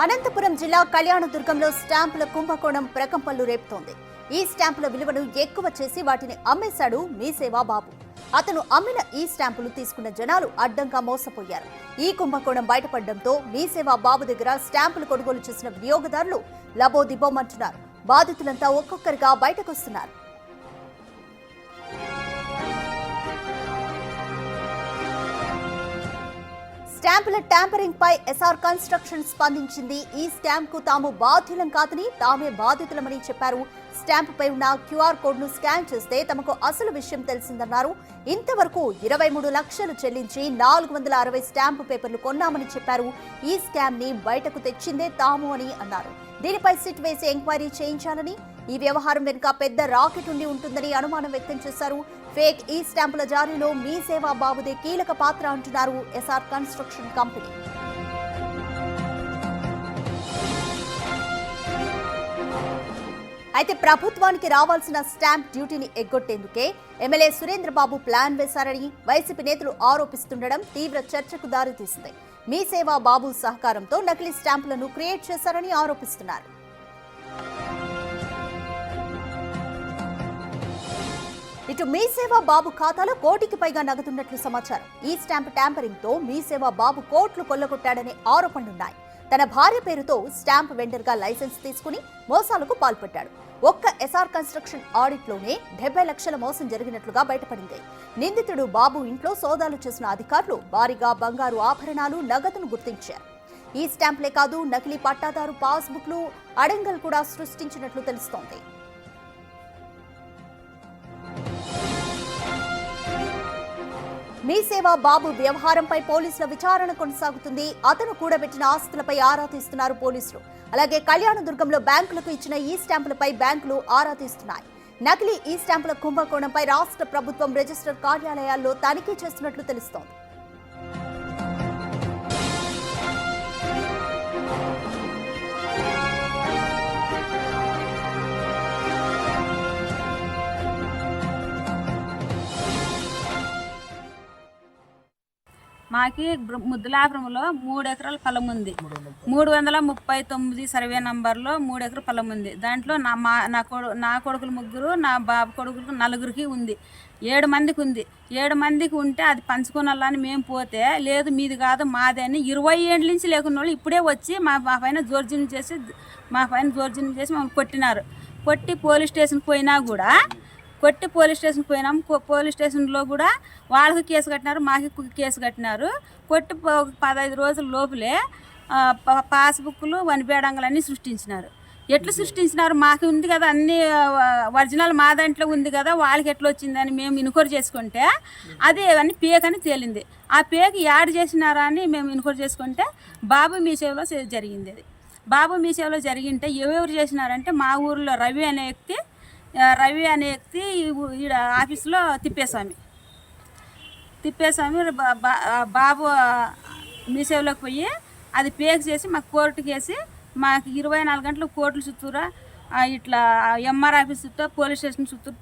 అనంతపురం జిల్లా కళ్యాణదుర్గంలో స్టాంపుల కుంభకోణం ప్రకంపనలు రేపుతోంది. ఈ స్టాంపుల విలువను ఎక్కువ చేసి వాటిని అమ్మేశాడు మీసేవా బాబు. అతను అమ్మిన ఈ స్టాంపులు తీసుకున్న జనాలు అడ్డంగా మోసపోయారు. ఈ కుంభకోణం బయటపడడంతో మీసేవా బాబు దగ్గర స్టాంపులు కొనుగోలు చేసిన వినియోగదారులు లబోదిబోమంటున్నారు. బాధితులంతా ఒక్కొక్కరిగా బయటకొస్తున్నారు. స్టాంపుల ట్యాంపరింగ్ పై ఎస్ఆర్ కన్స్ట్రక్షన్ స్పందించింది. ఈ స్టాంప్ కు తాము బాధ్యులం కాదని తామే బాధితులమని చెప్పారు. స్టాంప్ పై ఉన్న క్యూఆర్ కోడ్ ను స్కాన్ చేస్తే తమకు అసలు విషయం తెలిసిందన్నారు. ఇంతవరకు 23 లక్షలు చెల్లించి 460 స్టాంపు పేపర్లు కొన్నామని చెప్పారు. ఈ స్కామ్ ని బయటకు తెచ్చిందే తాము అని అన్నారు. దీనిపై సిట్ వేసి ఎంక్వైరీ చేయించాలని, ఈ వ్యవహారం వెనుక పెద్ద రాకెట్ ఉండి ఉంటుందని అనుమానం వ్యక్తం చేశారు. ఫేక్ ఈ స్టాంపుల జారీలో మీసేవా బాబుదే కీలక పాత్ర అంటున్నారు ఎస్ఆర్ కన్స్ట్రక్షన్ కంపెనీ. అయితే ప్రభుత్వానికి రావాల్సిన స్టాంప్ డ్యూటీని ఎగ్గొట్టేందుకే ఎమ్మెల్యే సురేంద్రబాబు ప్లాన్ వేశారని వైసీపీ నేతలు ఆరోపిస్తుండడం తీవ్ర చర్చకు దారితీసింది. మీసేవా బాబు సహకారంతో నకిలీ స్టాంపులను క్రియేట్ చేశారని ఆరోపిస్తున్నారు. ఇటు మీసేవా బాబు ఖాతాలో కోటికి పైగా నగదున్నట్లు సమాచారం. ఈ స్టాంప్ ట్యాంపరింగ్ తో మీసేవా బాబు కోట్లు కొల్లగొట్టాడనే ఆరోపణలున్నాయి. తన భార్య పేరుతో స్టాంప్ వెండర్ గా లైసెన్స్ తీసుకుని మోసాలకు పాల్పడ్డాడు. ఒక్క ఎస్ఆర్ కన్స్ట్రక్షన్ ఆడిట్ లోనే 70 లక్షల మోసం జరిగినట్లుగా బయటపడింది. నిందితుడు బాబు ఇంట్లో సోదాలు చేసిన అధికారులు భారీగా బంగారు ఆభరణాలు, నగదును గుర్తించారు. ఈ స్టాంప్లే కాదు, నకిలీ పట్టాదారు పాస్బుక్లు, అడంగల్ కూడా సృష్టించినట్లు తెలుస్తోంది. మీసేవా బాబు వ్యవహారంపై పోలీసుల విచారణ కొనసాగుతుంది. అతను కూడబెట్టిన ఆస్తులపై ఆరా తీస్తున్నారు పోలీసులు. అలాగే కళ్యాణదుర్గంలో బ్యాంకులకు ఇచ్చిన ఈ స్టాంపులపై బ్యాంకులు ఆరా తీస్తున్నాయి. నకిలీ ఈ స్టాంపుల కుంభకోణంపై రాష్ట్ర ప్రభుత్వం రిజిస్టర్ కార్యాలయాల్లో తనిఖీ చేస్తున్నట్లు తెలుస్తోంది. మాకి ముద్దులాపురంలో 3 ఎకరాల పొలం ఉంది. 339 సర్వే నంబర్లో 3 ఎకరాల పొలం ఉంది. దాంట్లో నా కొడుకులు 3, నా బాబు కొడుకులకు 4కి ఉంది. 7 మందికి ఉంది. 7 మందికి ఉంటే అది పంచుకోనాలని మేము పోతే, లేదు మీది కాదు మాదే అని 20 ఏళ్ళ నుంచి లేకున్న వాళ్ళు ఇప్పుడే వచ్చి మా పైన జోర్జీని చేసి మమ్మల్ని కొట్టినారు. కొట్టి పోలీస్ స్టేషన్కి పోయినా కూడా పోయినాం. పోలీస్ స్టేషన్లో కూడా వాళ్ళకి కేసు కట్టినారు, మాకు కేసు కట్టినారు. కొట్టి 15 రోజుల లోపలే పాస్బుక్లు, వనిపేడంగలన్నీ సృష్టించినారు. ఎట్లా సృష్టించినారు? మాకు ఉంది కదా, అన్ని ఒరిజినల్ మా దాంట్లో ఉంది కదా, వాళ్ళకి ఎట్లా వచ్చిందని మేము ఇన్క్వైరీ చేసుకుంటే అది అన్ని పేక్ అని తేలింది. ఆ పేక్ యాడ్ చేసినారా అని మేము ఇన్క్వైరీ చేసుకుంటే బాబు మీసేవలో జరిగింది. అది బాబు మీసేవలో జరిగింటే ఎవరు చేసినారంటే మా ఊరిలో రవి అనే వ్యక్తి ఈడ ఆఫీసులో తిప్పేస్వామి బాబు మీసేవలోకి పోయి అది పేక్ చేసి మాకు కోర్టుకి వేసి మాకు 24 గంటలు కోర్టుల చుట్టూరా ఇట్లా ఎంఆర్ ఆఫీస్ చుట్టూ, పోలీస్ స్టేషన్ చుట్టూ